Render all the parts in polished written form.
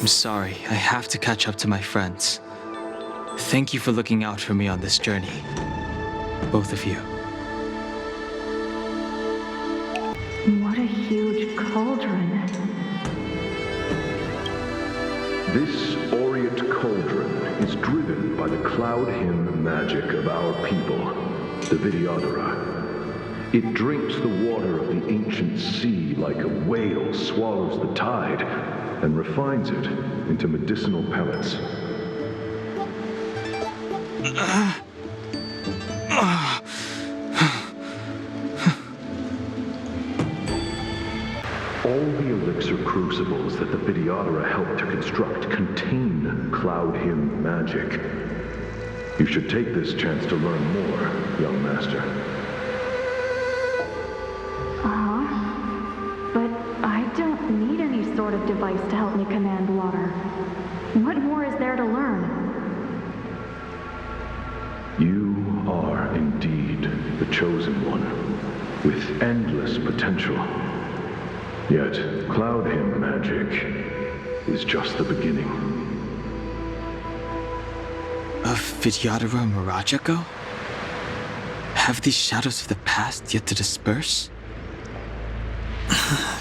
I'm sorry, I have to catch up to my friends. Thank you for looking out for me on this journey. Both of you. What a huge cauldron. This aureate cauldron is driven by the cloud hymn magic of our people, the Vidyadhara. It drinks the water of the ancient sea like a whale swallows the tide and refines it into medicinal pellets. All the elixir crucibles that the Vidyadhara helped to construct contain cloud hymn magic. You should take this chance to learn more, young master. But I don't need any sort of device to help me command water. What more is there to learn? You are indeed the chosen one, with endless potential. Yet, cloud hymn magic is just the beginning. Of Vidyadhara Mirajago? Have these shadows of the past yet to disperse?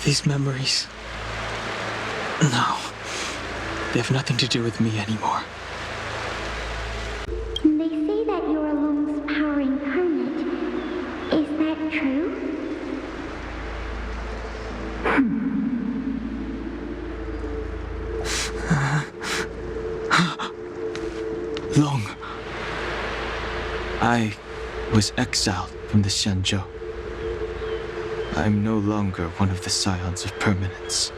These memories... No. They have nothing to do with me anymore. They say that you're a Lung's power incarnate. Is that true? Long. I was exiled from the Xianzhou. I'm no longer one of the scions of permanence.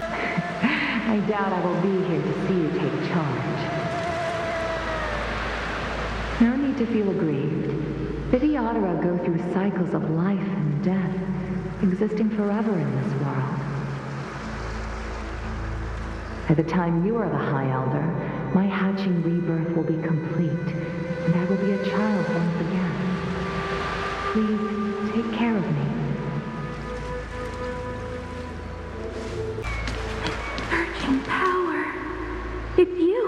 I doubt I will be here to see you take charge. No need to feel aggrieved. Vidyadhara go through cycles of life and death, existing forever in this world. By the time you are the High Elder, my hatching rebirth will be complete, and I will be a child once again. Please, take care of me. Searching power. It's you.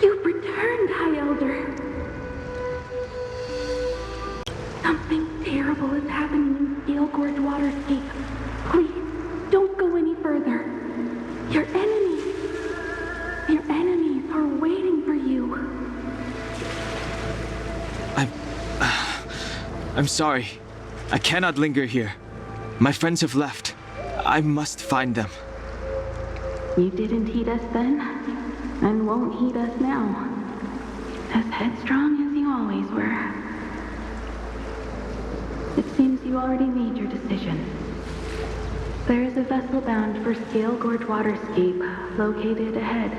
You've returned, High Elder. Something terrible is happening in Steel Gorge Waterscape. Please, don't go any further. Your enemies are waiting for you. I'm sorry. I cannot linger here. My friends have left. I must find them. You didn't heed us then, and won't heed us now. As headstrong as you always were. It seems you already made your decision. There is a vessel bound for Scale Gorge Waterscape, located ahead.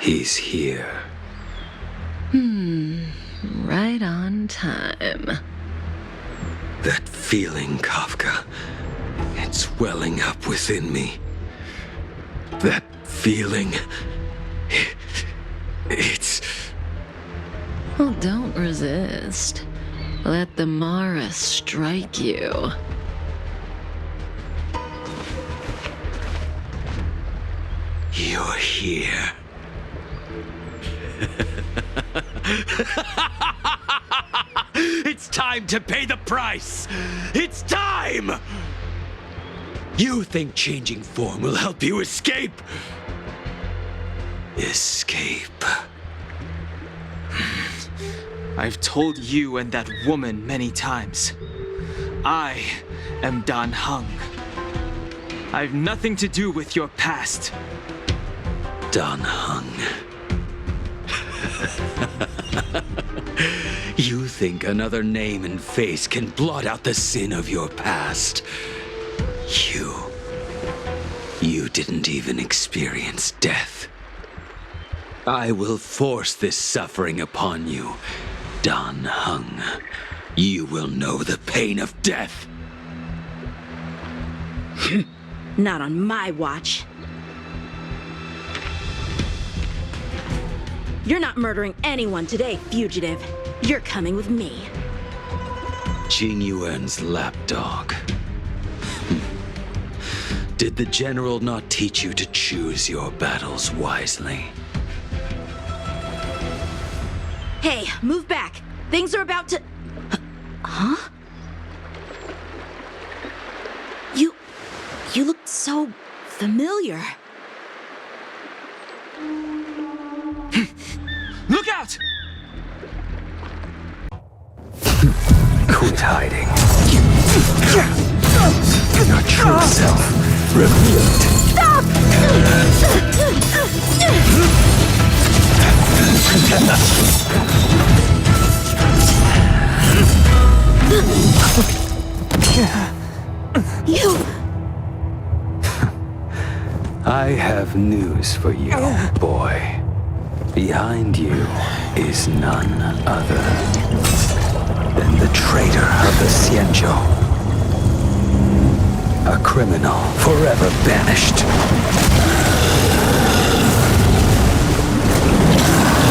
He's here. Right on time. That feeling, Kafka. It's welling up within me. That feeling... It's... Well, don't resist. Let the Mara strike you. You're here. It's time to pay the price! It's time! You think changing form will help you escape? Escape. I've told you and that woman many times. I am Dan Heng. I've nothing to do with your past. Dan Heng. You think another name and face can blot out the sin of your past? You didn't even experience death. I will force this suffering upon you, Dan Hung. You will know the pain of death. Not on my watch. You're not murdering anyone today, fugitive. You're coming with me. Jing Yuan's lapdog. Did the general not teach you to choose your battles wisely? Hey, move back. Things are about to... Huh? You look so familiar. Look out! Quit hiding. Your true self revealed. Stop! You... I have news for you, boy. Behind you is none other than the traitor of the Xianzhou. A criminal forever banished.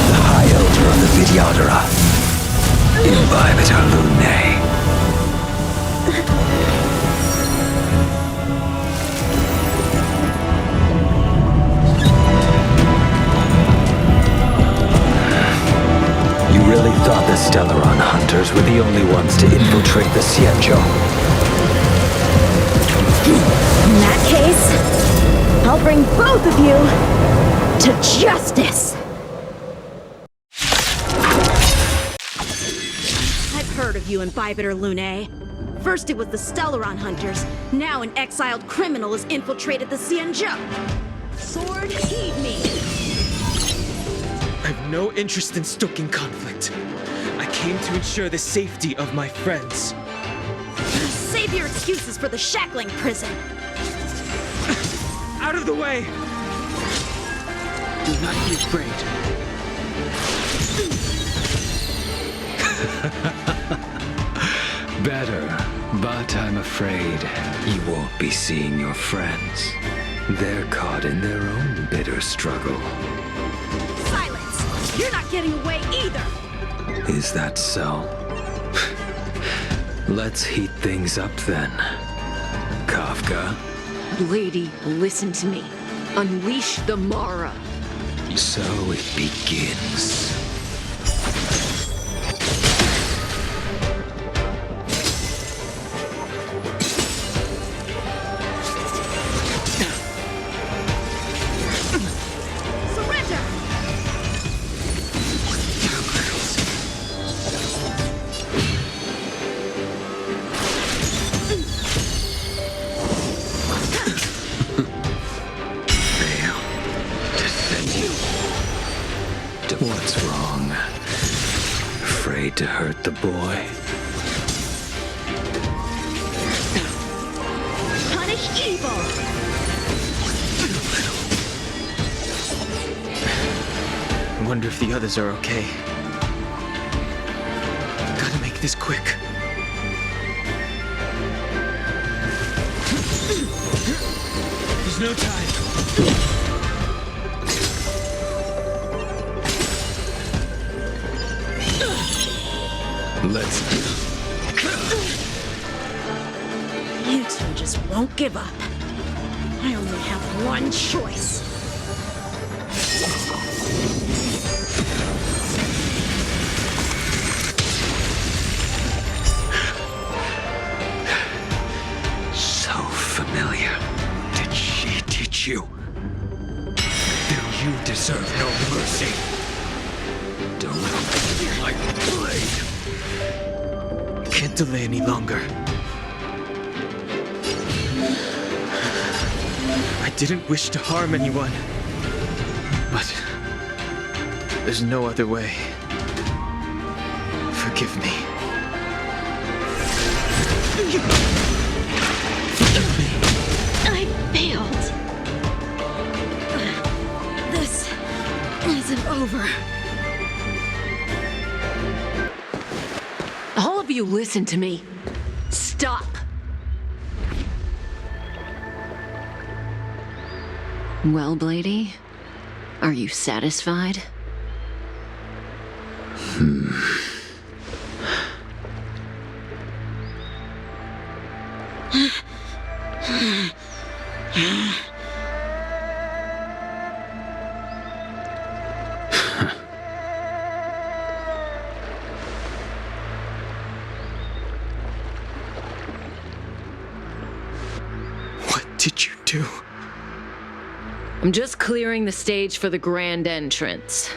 The High Elder of the Vidyadhara. Imbibitor Lunae. You really thought the Stellaron hunters were the only ones to infiltrate the Xianzhou? In that case, I'll bring both of you to justice! I've heard of you, Imbibitor Lunae. First it was the Stellaron hunters, now an exiled criminal has infiltrated the Xianzhou. Sword, heed me! I have no interest in stoking conflict. I came to ensure the safety of my friends. Save your excuses for the shackling prison! Out of the way! Do not be afraid. Better, but I'm afraid you won't be seeing your friends. They're caught in their own bitter struggle. Silence! You're not getting away either! Is that so? Let's heat things up then. Kafka. Lady, listen to me. Unleash the Mara. So it begins. Surrender! Fail to send you. What's wrong? Afraid to hurt the boy? Punish evil! I wonder if the others are okay. Gotta make this quick. There's no time. Let's You two just won't give up. I only have one choice. so familiar. Did she teach you? Then you deserve no mercy. Don't feel like blade. Can't delay any longer. I didn't wish to harm anyone. But there's no other way. Forgive me. I failed. This isn't over. All of you listen to me. Stop. Well, Blady, are you satisfied? What did you do? I'm just clearing the stage for the grand entrance.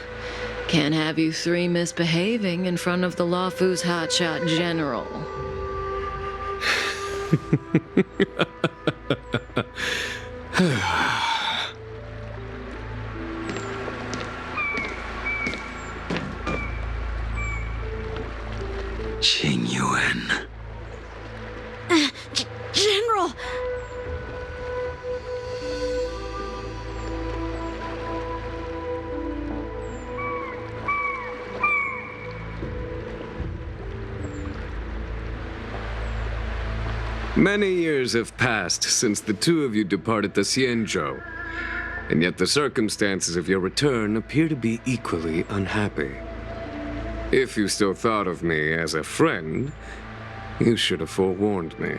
Can't have you three misbehaving in front of the Lawfu's hotshot general. Qingyuan. General! Many years have passed since the two of you departed the Xianzhou, and yet the circumstances of your return appear to be equally unhappy. If you still thought of me as a friend, you should have forewarned me.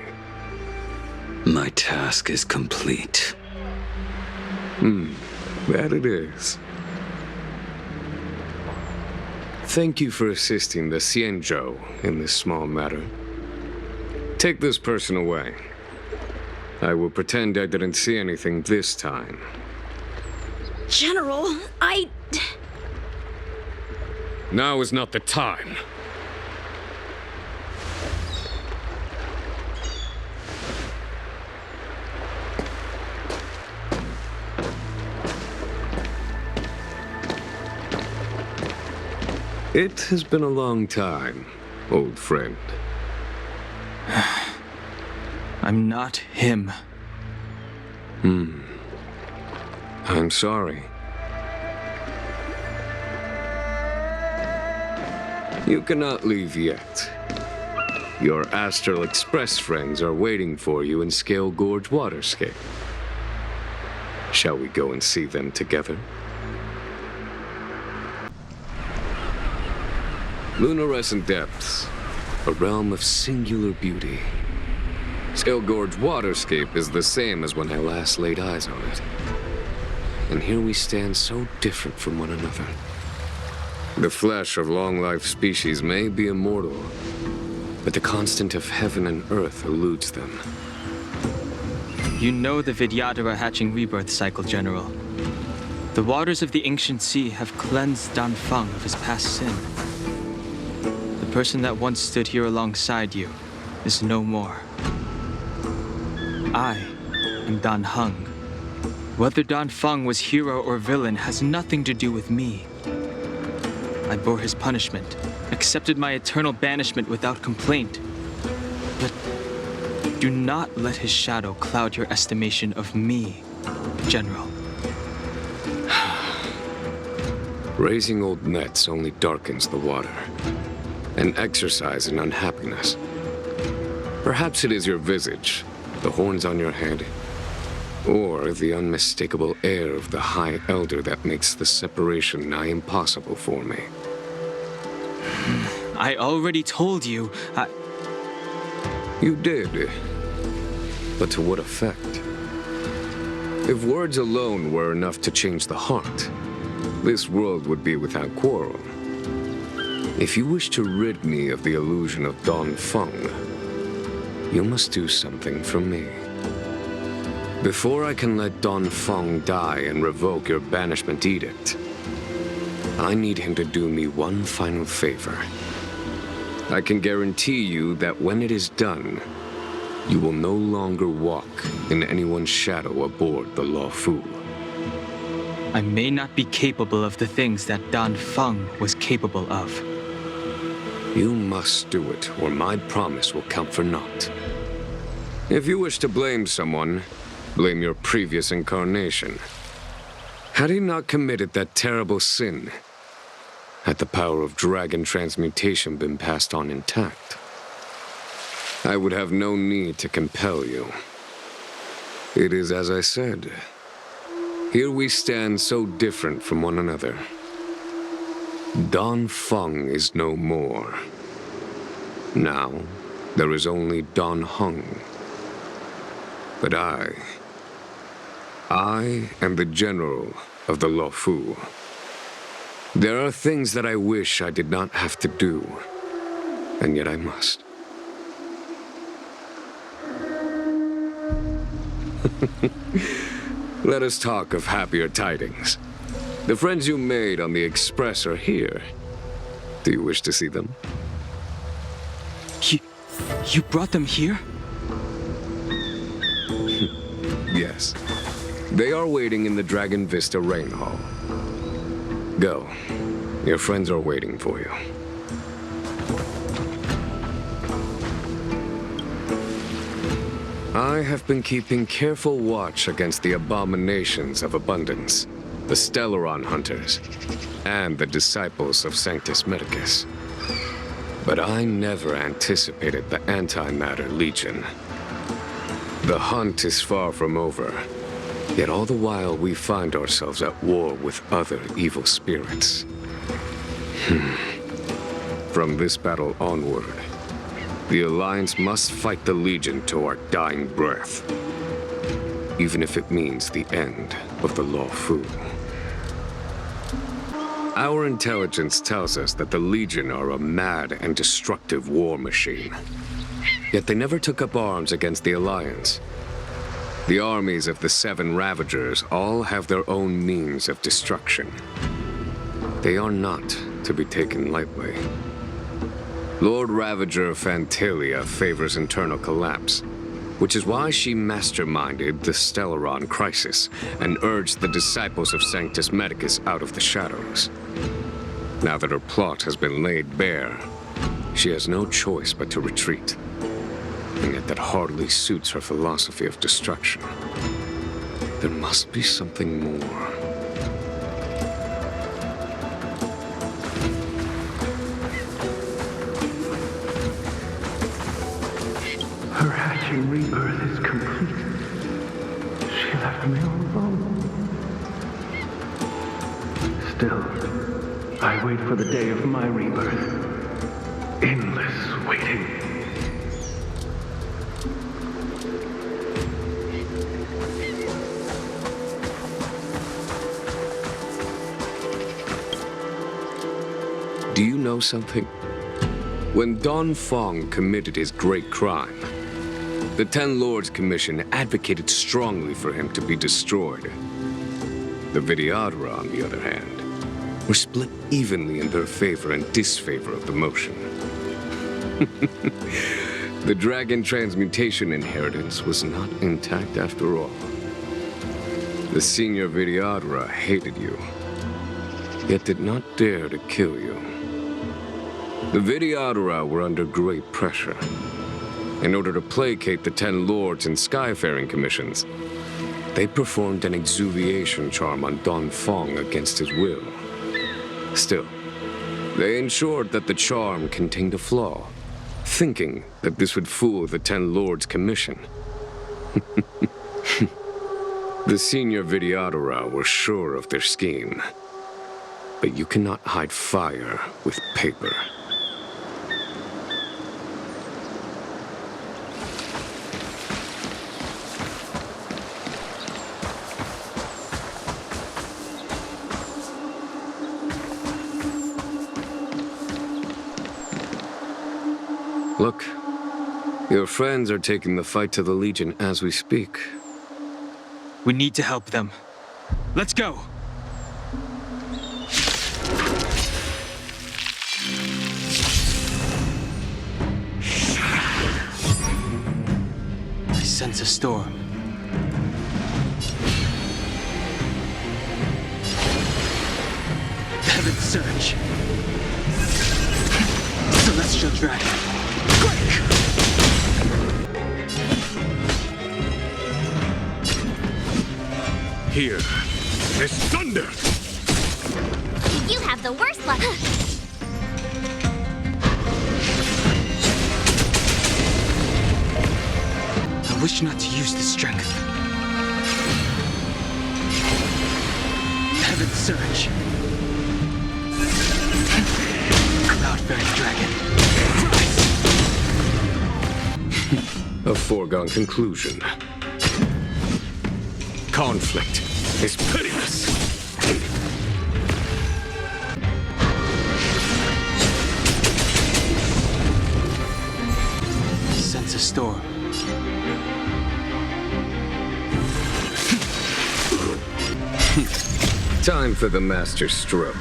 My task is complete. That it is. Thank you for assisting the Xianzhou in this small matter. Take this person away. I will pretend I didn't see anything this time. General, Now is not the time. It has been a long time, old friend. I'm not him. I'm sorry. You cannot leave yet. Your Astral Express friends are waiting for you in Scale Gorge Waterscape. Shall we go and see them together? Lunarescent Depths, a realm of singular beauty. Scale Gorge Waterscape is the same as when I last laid eyes on it. And here we stand so different from one another. The flesh of long-life species may be immortal, but the constant of heaven and earth eludes them. You know the Vidyadhara hatching rebirth cycle, General. The waters of the ancient sea have cleansed Danfeng of his past sin. The person that once stood here alongside you is no more. I am Dan Heng. Whether Danfeng was hero or villain has nothing to do with me. I bore his punishment, accepted my eternal banishment without complaint. But do not let his shadow cloud your estimation of me, General. Raising old nets only darkens the water, an exercise in unhappiness. Perhaps it is your visage, the horns on your head, or the unmistakable air of the High Elder that makes the separation nigh impossible for me. I already told you, You did, but to what effect? If words alone were enough to change the heart, this world would be without quarrel. If you wish to rid me of the illusion of Danfeng, you must do something for me. Before I can let Danfeng die and revoke your banishment edict, I need him to do me one final favor. I can guarantee you that when it is done, you will no longer walk in anyone's shadow aboard the Lawfu. I may not be capable of the things that Danfeng was capable of. You must do it, or my promise will count for naught. If you wish to blame someone, blame your previous incarnation. Had he not committed that terrible sin, had the power of dragon transmutation been passed on intact, I would have no need to compel you. It is as I said. Here we stand so different from one another. Don Feng is no more. Now, there is only Don Hung. But I am the general of the Luofu. There are things that I wish I did not have to do, and yet I must. Let us talk of happier tidings. The friends you made on the Express are here. Do you wish to see them? You brought them here? Yes. They are waiting in the Dragon Vista Rain Hall. Go. Your friends are waiting for you. I have been keeping careful watch against the abominations of abundance, the Stellaron hunters, and the disciples of Sanctus Medicus. But I never anticipated the Antimatter Legion. The hunt is far from over, yet all the while we find ourselves at war with other evil spirits. From this battle onward, the Alliance must fight the Legion to our dying breath, even if it means the end of the Luofu. Our intelligence tells us that the Legion are a mad and destructive war machine. Yet they never took up arms against the Alliance. The armies of the Seven Ravagers all have their own means of destruction. They are not to be taken lightly. Lord Ravager Fantalia favors internal collapse, which is why she masterminded the Stellaron crisis and urged the disciples of Sanctus Medicus out of the shadows. Now that her plot has been laid bare, she has no choice but to retreat. And yet that hardly suits her philosophy of destruction. There must be something more. Her hatching rebirth is complete. She left me all alone. Still, I wait for the day of my rebirth. Endless waiting. Do you know something? When Don Feng committed his great crime, the Ten Lords Commission advocated strongly for him to be destroyed. The Vidyadhara, on the other hand, were split evenly in their favor and disfavor of the motion. The dragon transmutation inheritance was not intact after all. The senior Vidyadhara hated you, yet did not dare to kill you. The Vidyadhara were under great pressure. In order to placate the Ten Lords and Skyfaring Commissions, they performed an exuviation charm on Don Feng against his will. Still, they ensured that the charm contained a flaw, thinking that this would fool the Ten Lords Commission. The senior Vidyadhara were sure of their scheme. But you cannot hide fire with paper. Look, your friends are taking the fight to the Legion as we speak. We need to help them. Let's go! I sense a storm. Heaven's surge. Celestial dragon. Quick! Here. This thunder! You have the worst luck. I wish not to use the strength. Heaven surge. Cloud-bearing dragon. A foregone conclusion. Conflict is pitiless. Sense a storm. Time for the master stroke.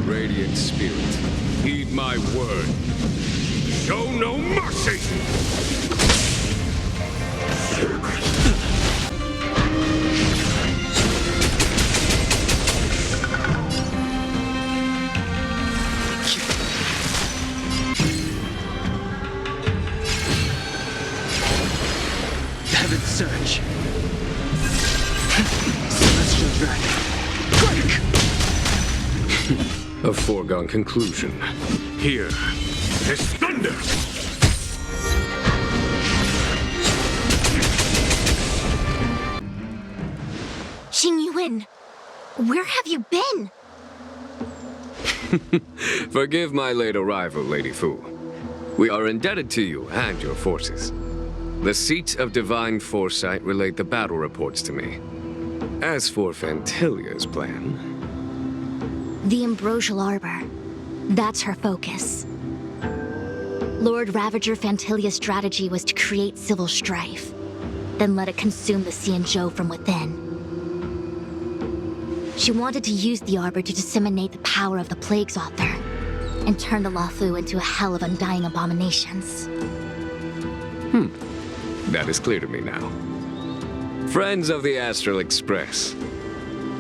Radiant spirit, heed my word. Show no mercy! Heaven surge. Celestial dragon. Break! A foregone conclusion. Here is thunder! Xing Yuan, where have you been? Forgive my late arrival, Lady Fu. We are indebted to you and your forces. The seats of divine foresight relate the battle reports to me. As for Fantilia's plan... The Ambrosial Arbor. That's her focus. Lord Ravager Fantilia's strategy was to create civil strife, then let it consume the Xianzhou from within. She wanted to use the Arbor to disseminate the power of the Plague's author, and turn the Luofu into a hell of undying abominations. That is clear to me now. Friends of the Astral Express,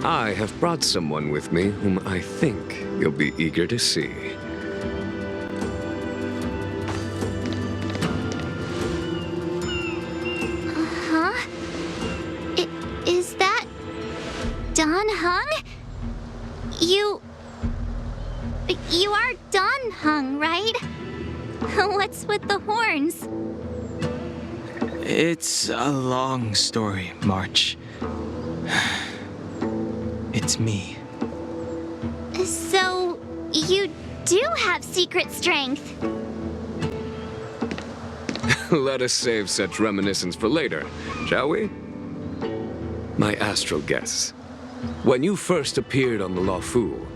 I have brought someone with me whom I think you'll be eager to see. Huh? Is that... Don Hung? You are Don Hung, right? What's with the horns? It's a long story, March. It's me. So, you do have secret strength. Let us save such reminiscence for later, shall we? My astral guests, when you first appeared on the Luofu,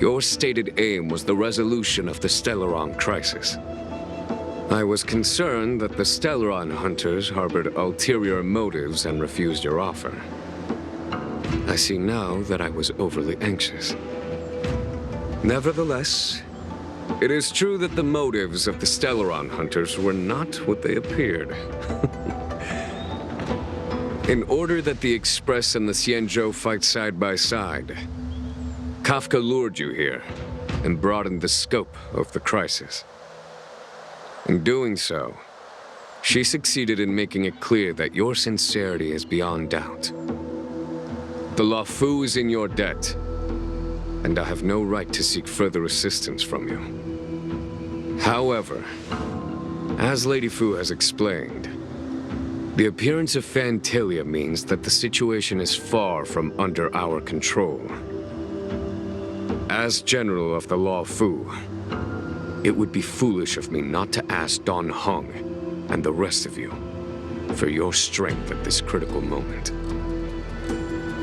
your stated aim was the resolution of the Stellaron crisis. I was concerned that the Stellaron hunters harbored ulterior motives and refused your offer. I see now that I was overly anxious. Nevertheless, it is true that the motives of the Stellaron hunters were not what they appeared. In order that the Express and the Xianzhou fight side by side, Kafka lured you here and broadened the scope of the crisis. In doing so, she succeeded in making it clear that your sincerity is beyond doubt. The Luofu is in your debt, and I have no right to seek further assistance from you. However, as Lady Fu has explained, the appearance of Fantilia means that the situation is far from under our control. As General of the Luofu, it would be foolish of me not to ask Don Hung and the rest of you for your strength at this critical moment.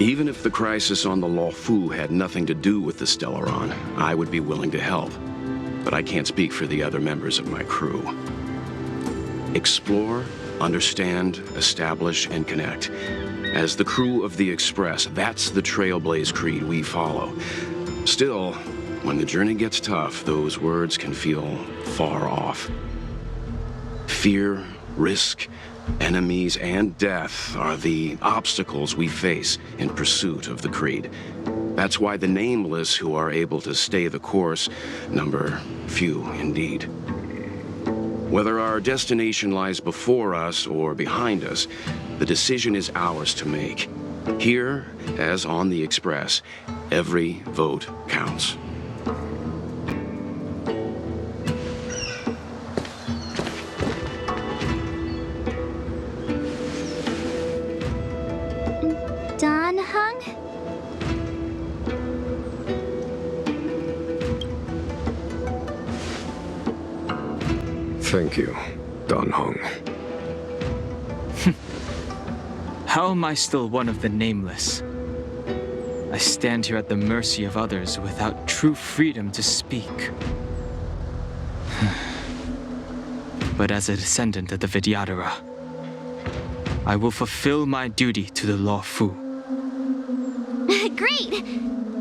Even if the crisis on the Luofu had nothing to do with the Stellaron, I would be willing to help. But I can't speak for the other members of my crew. Explore, understand, establish, and connect. As the crew of the Express, that's the Trailblaze creed we follow. Still, when the journey gets tough, those words can feel far off. Fear, risk, enemies, and death are the obstacles we face in pursuit of the creed. That's why the nameless who are able to stay the course number few indeed. Whether our destination lies before us or behind us, the decision is ours to make. Here, as on the Express, every vote counts. Don Hung? Thank you, Don Hung. How am I still one of the nameless? I stand here at the mercy of others without true freedom to speak. But as a descendant of the Vidyadhara, I will fulfill my duty to the Law Fu. Great!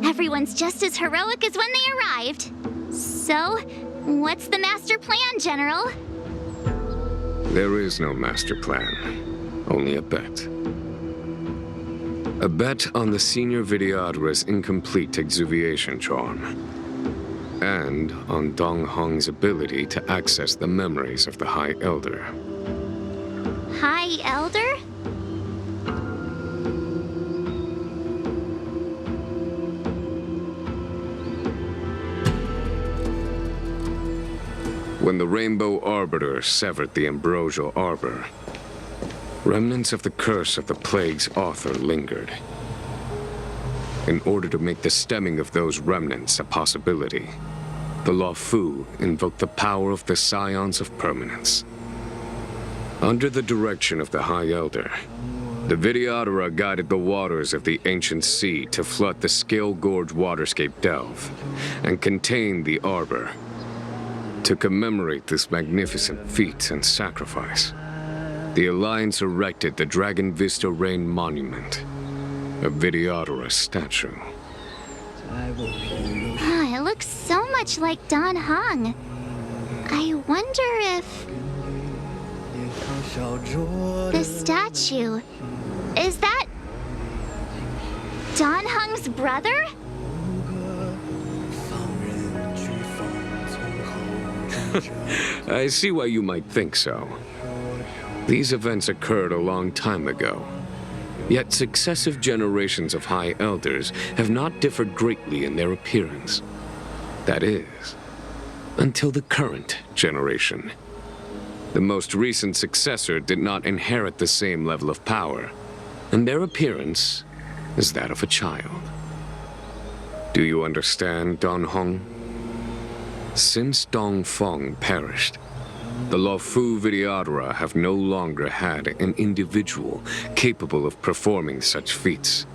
Everyone's just as heroic as when they arrived. So, what's the master plan, General? There is no master plan, only a bet. A bet on the senior Vidyadhara's incomplete exuviation charm, and on Dong Hong's ability to access the memories of the High Elder. High Elder? When the Rainbow Arbiter severed the Ambrosial Arbor, remnants of the curse of the plague's author lingered. In order to make the stemming of those remnants a possibility, the Law Fu invoked the power of the Scions of Permanence. Under the direction of the High Elder, the Vidyadhara guided the waters of the ancient sea to flood the Scale Gorge waterscape delve and contain the Arbor. To commemorate this magnificent feat and sacrifice, the Alliance erected the Dragon Vista Rain Monument, a Vidyadhara statue. It looks so much like Don Hung. I wonder if... the statue... is that... Don Hung's brother? I see why you might think so. These events occurred a long time ago. Yet successive generations of High Elders have not differed greatly in their appearance. That is, until the current generation. The most recent successor did not inherit the same level of power, and their appearance is that of a child. Do you understand, Don Hong? Since Dong Feng perished, the Law Fu Vidyadhara have no longer had an individual capable of performing such feats.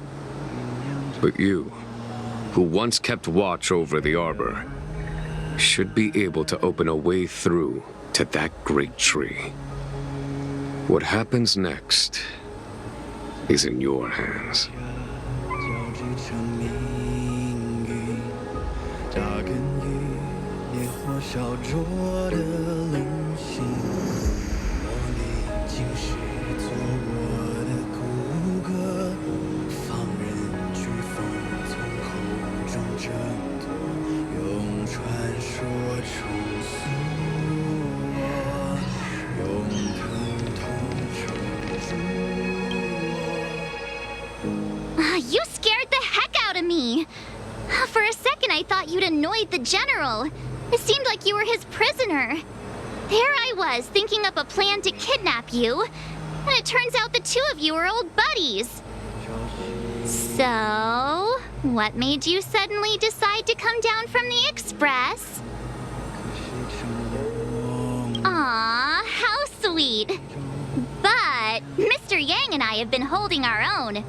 But you, who once kept watch over the Arbor, should be able to open a way through to that great tree. What happens next is in your hands. You scared the heck out of me! For a second, I thought you'd annoyed the General. It seemed like you were his prisoner. There I was, thinking up a plan to kidnap you, and it turns out the two of you are old buddies. So, what made you suddenly decide to come down from the Express? Aw, how sweet. But Mr. Yang and I have been holding our own.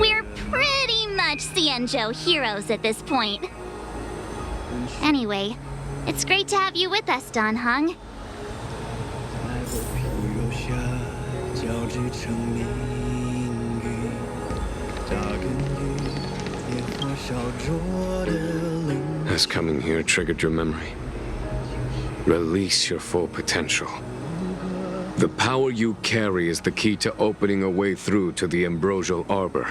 We're pretty much Xianzhou heroes at this point. Anyway, it's great to have you with us, Don Hung. Has coming here triggered your memory? Release your full potential. The power you carry is the key to opening a way through to the Ambrosial Arbor.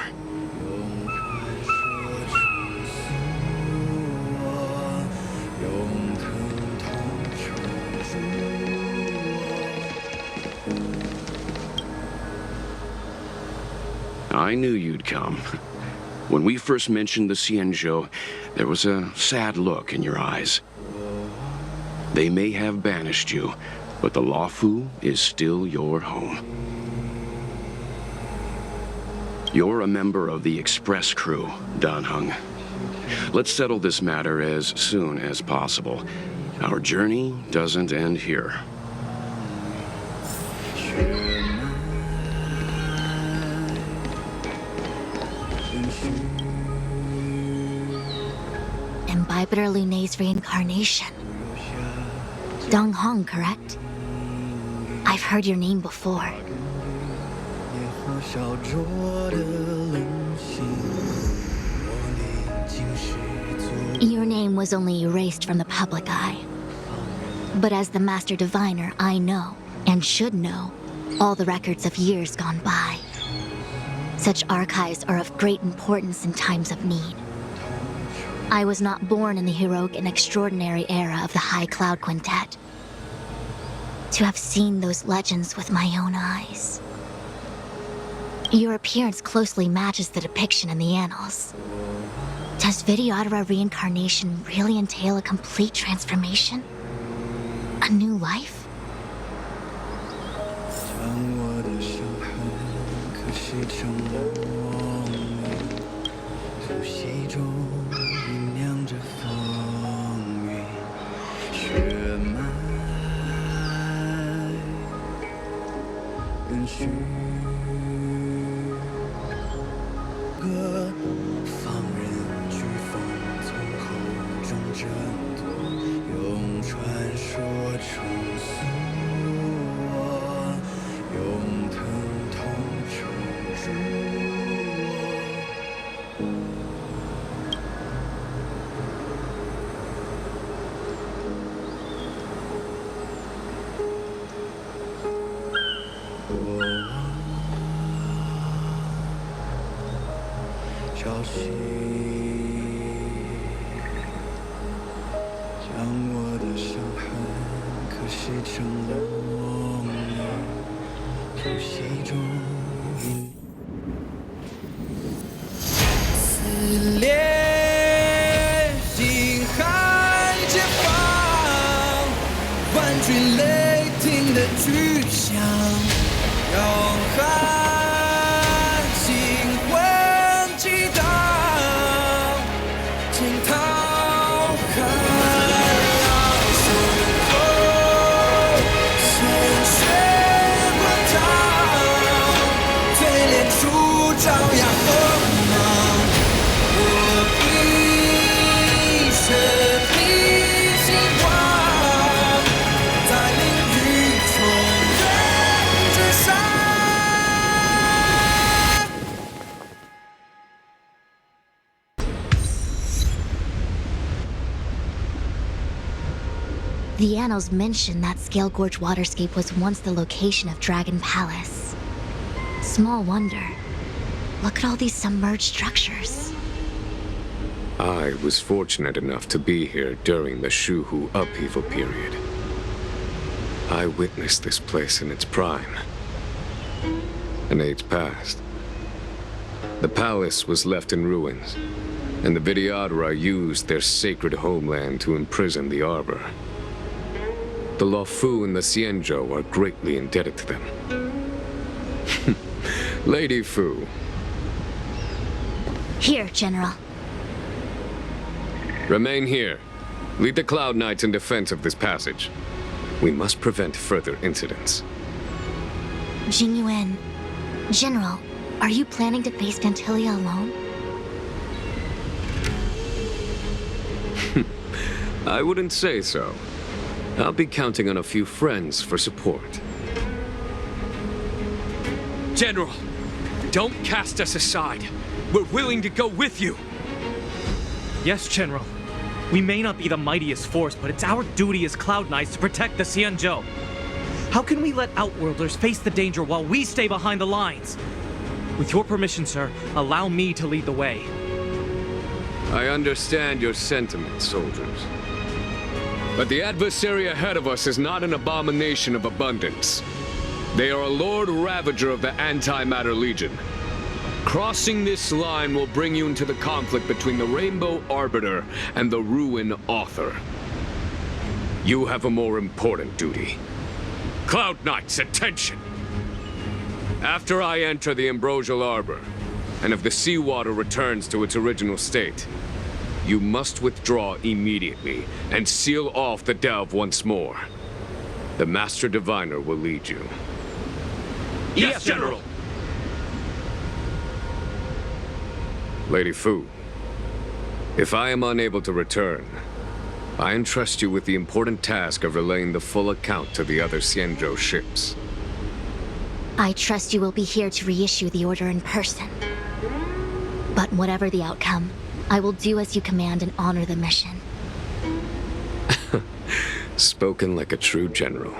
I knew you'd come. When we first mentioned the Xianzhou, there was a sad look in your eyes. They may have banished you, but the Luofu is still your home. You're a member of the Express crew, Dan Heng. Let's settle this matter as soon as possible. Our journey doesn't end here. Imbibitor Lunay's reincarnation. Dong Hong, correct? I've heard your name before. Your name was only erased from the public eye. But as the Master Diviner, I know, and should know, all the records of years gone by. Such archives are of great importance in times of need. I was not born in the heroic and extraordinary era of the High Cloud Quintet. To have seen those legends with my own eyes. Your appearance closely matches the depiction in the annals. Does Videodora reincarnation really entail a complete transformation? A new life? The annals mention that Scale Gorge waterscape was once the location of Dragon Palace. Small wonder. Look at all these submerged structures. I was fortunate enough to be here during the Shuhu upheaval period. I witnessed this place in its prime. An age passed. The palace was left in ruins, and the Videodora used their sacred homeland to imprison the Arbor. The Luofu and the Xianzhou are greatly indebted to them. Lady Fu. Here, General. Remain here. Lead the Cloud Knights in defense of this passage. We must prevent further incidents. Jing Yuan. General, are you planning to face Fantilia alone? I wouldn't say so. I'll be counting on a few friends for support. General, don't cast us aside. We're willing to go with you. Yes, General. We may not be the mightiest force, but it's our duty as Cloud Knights to protect the Xianzhou. How can we let Outworlders face the danger while we stay behind the lines? With your permission, sir, allow me to lead the way. I understand your sentiments, soldiers. But the adversary ahead of us is not an abomination of abundance. They are a Lord Ravager of the Antimatter Legion. Crossing this line will bring you into the conflict between the Rainbow Arbiter and the Ruin Author. You have a more important duty. Cloud Knights, attention! After I enter the Ambrosial Arbor, and if the seawater returns to its original state, you must withdraw immediately and seal off the delve once more. The Master Diviner will lead you. Yes, General! Lady Fu, if I am unable to return, I entrust you with the important task of relaying the full account to the other Xianzhou ships. I trust you will be here to reissue the order in person. But whatever the outcome, I will do as you command and honor the mission. Spoken like a true general.